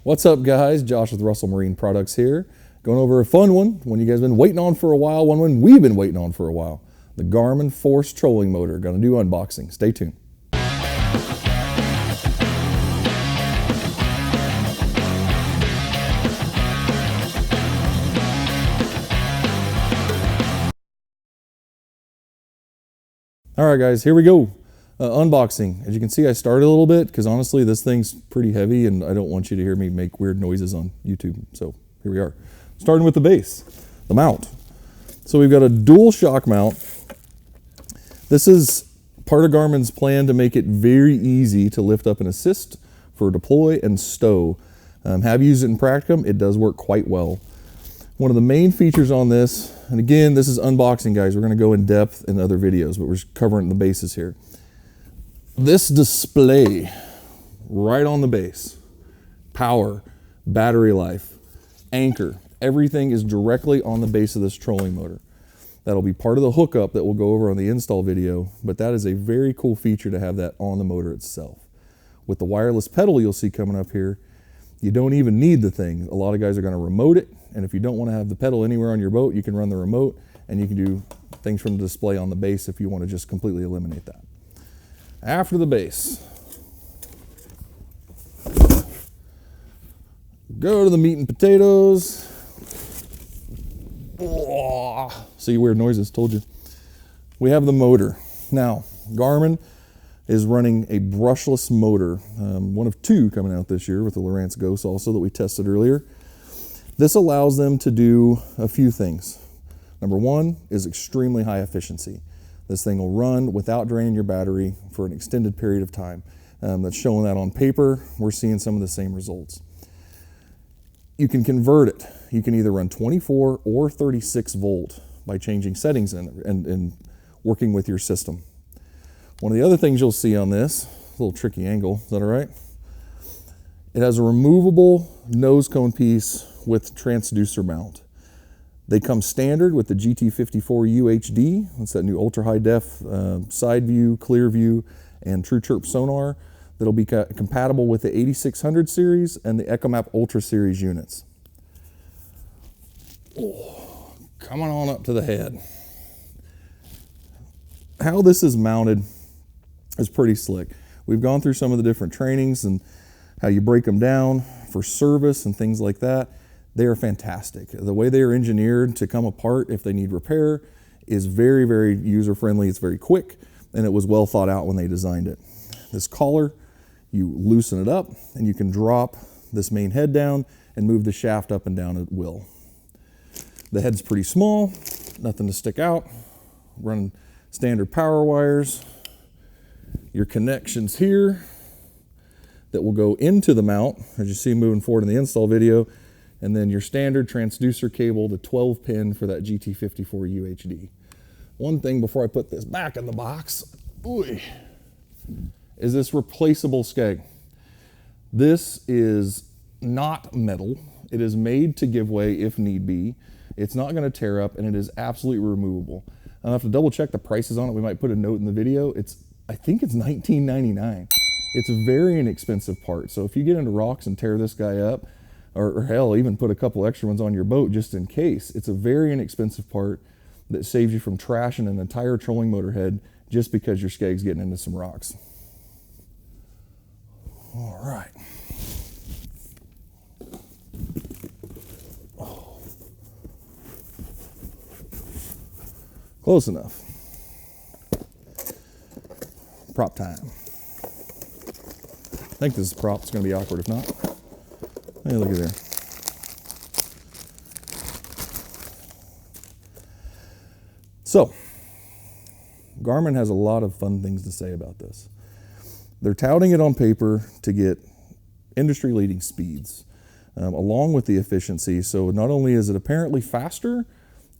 What's up, guys? Josh with Russell Marine Products here. Going over a fun one you guys been waiting on for a while, one we've been waiting on for a while. The Garmin Force Trolling Motor. Gonna do unboxing. Stay tuned. All right, guys, here we go. Unboxing. As you can see, I started a little bit because honestly, this thing's pretty heavy and I don't want you to hear me make weird noises on YouTube. So here we are. Starting with the base, the mount. So we've got a dual shock mount. This is part of Garmin's plan to make it very easy to lift up and assist for deploy and stow. Have used it in practicum. It does work quite well. One of the main features on this, and again, this is unboxing, guys. We're going to go in depth in other videos, but we're just covering the bases here. This display right on the base, power, battery life, anchor, everything is directly on the base of this trolling motor. That'll be part of the hookup that we'll go over on the install video, but that is a very cool feature to have that on the motor itself. With the wireless pedal you'll see coming up here, you don't even need the thing. A lot of guys are going to remote it, and if you don't want to have the pedal anywhere on your boat, you can run the remote, and you can do things from the display on the base if you want to just completely eliminate that. After the base, go to the meat and potatoes. Oh, see, weird noises, told you. We have the motor. Now, Garmin is running a brushless motor, one of two coming out this year with the Lowrance Ghost also that we tested earlier. This allows them to do a few things. Number one is extremely high efficiency. This thing will run without draining your battery for an extended period of time. That's showing that on paper. We're seeing some of the same results. You can convert it. You can either run 24 or 36 volt by changing settings and working with your system. One of the other things you'll see on this, a little tricky angle, is that all right? It has a removable nose cone piece with transducer mount. They come standard with the GT54 UHD. That's that new ultra high def side view, clear view, and True Chirp sonar that'll be compatible with the 8600 series and the EchoMap Ultra series units. Oh, coming on up to the head. How this is mounted is pretty slick. We've gone through some of the different trainings and how you break them down for service and things like that. They are fantastic. The way they are engineered to come apart if they need repair is very, very user-friendly. It's very quick, and it was well thought out when they designed it. This collar, you loosen it up, and you can drop this main head down and move the shaft up and down at will. The head's pretty small, nothing to stick out. Running standard power wires. Your connections here that will go into the mount, as you see moving forward in the install video, and then your standard transducer cable, the 12 pin for that GT54 UHD. One thing before I put this back in the box, is this replaceable scag. This is not metal. It is made to give way if need be. It's not going to tear up, and it is absolutely removable. I'll have to double check the prices on it. We might put a note in the video. I think it's $19.99. It's a very inexpensive part. So if you get into rocks and tear this guy up, or hell, even put a couple extra ones on your boat just in case, it's a very inexpensive part that saves you from trashing an entire trolling motor head just because your scag's getting into some rocks. All right. Oh. Close enough. Prop time. I think this is prop. It's going to be awkward if not. Hey, look at there. So, Garmin has a lot of fun things to say about this. They're touting it on paper to get industry-leading speeds, along with the efficiency. So not only is it apparently faster,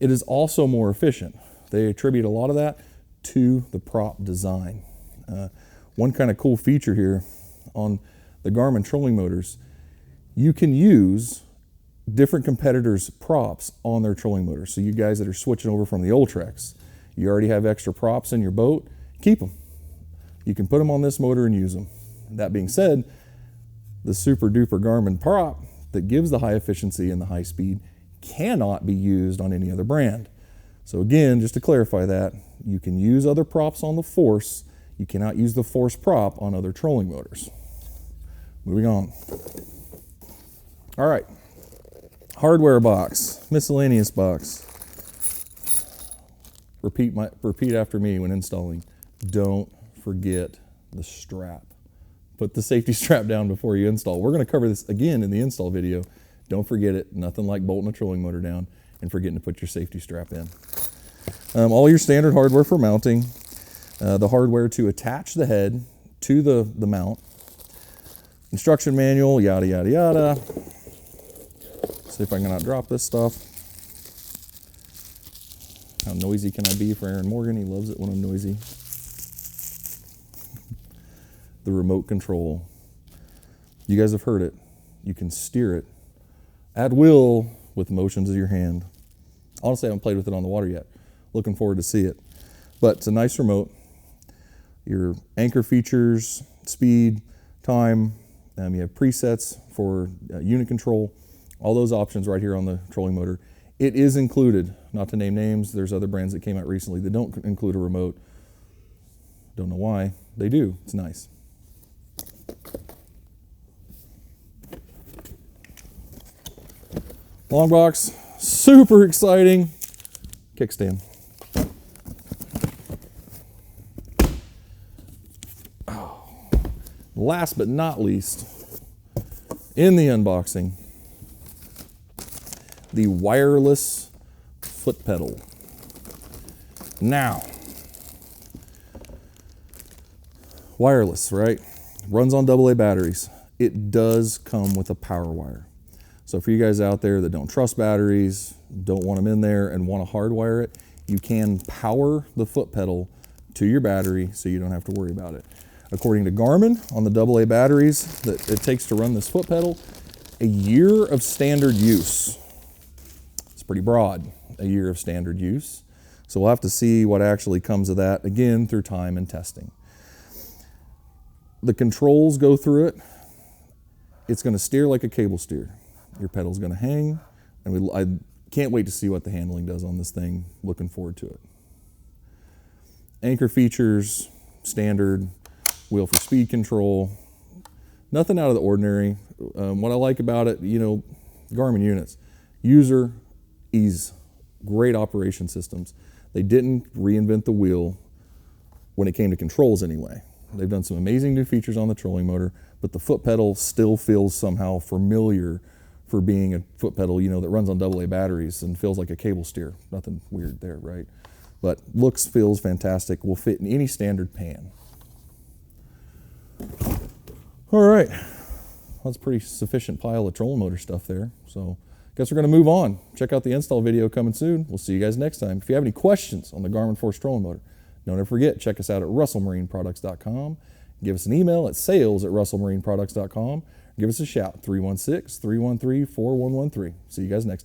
it is also more efficient. They attribute a lot of that to the prop design. One kind of cool feature here on the Garmin trolling motors, you can use different competitors' props on their trolling motors. So you guys that are switching over from the Ultrex, you already have extra props in your boat, keep them. You can put them on this motor and use them. That being said, the super duper Garmin prop that gives the high efficiency and the high speed cannot be used on any other brand. So again, just to clarify that, you can use other props on the Force, you cannot use the Force prop on other trolling motors. Moving on. All right, hardware box, miscellaneous box. Repeat after me when installing. Don't forget the strap. Put the safety strap down before you install. We're going to cover this again in the install video. Don't forget it. Nothing like bolting a trolling motor down and forgetting to put your safety strap in. All your standard hardware for mounting. The hardware to attach the head to the mount. Instruction manual, yada, yada, yada. See if I can not drop this stuff. How noisy can I be for Aaron Morgan? He loves it when I'm noisy. The remote control. You guys have heard it. You can steer it at will with motions of your hand. Honestly, I haven't played with it on the water yet. Looking forward to see it. But it's a nice remote. Your anchor features, speed, time. You have presets for unit control. All those options right here on the trolling motor. It is included, not to name names. There's other brands that came out recently that don't include a remote. Don't know why. They do. It's nice. Long box, super exciting. Kickstand. Oh. Last but not least, in the unboxing, the wireless foot pedal. Now, wireless, right? Runs on AA batteries. It does come with a power wire. So for you guys out there that don't trust batteries, don't want them in there and want to hardwire it, you can power the foot pedal to your battery so you don't have to worry about it. According to Garmin, on the AA batteries that it takes to run this foot pedal, a year of standard use. It's pretty broad, a year of standard use. So we'll have to see what actually comes of that, again, through time and testing. The controls go through it. It's going to steer like a cable steer. Your pedal's going to hang, and I can't wait to see what the handling does on this thing. Looking forward to it. Anchor features, standard, wheel for speed control. Nothing out of the ordinary. What I like about it, you know, Garmin units, user ease, great operation systems. They didn't reinvent the wheel when it came to controls anyway. They've done some amazing new features on the trolling motor, but the foot pedal still feels somehow familiar for being a foot pedal, you know, that runs on AA batteries and feels like a cable steer. Nothing weird there, right? But looks, feels fantastic, will fit in any standard pan. All right, that's a pretty sufficient pile of trolling motor stuff there. So guess we're gonna move on. Check out the install video coming soon. We'll see you guys next time. If you have any questions on the Garmin Force Trolling Motor, don't ever forget, check us out at russellmarineproducts.com. Give us an email at sales@russellmarineproducts.com. Give us a shout, 316-313-4113. See you guys next time.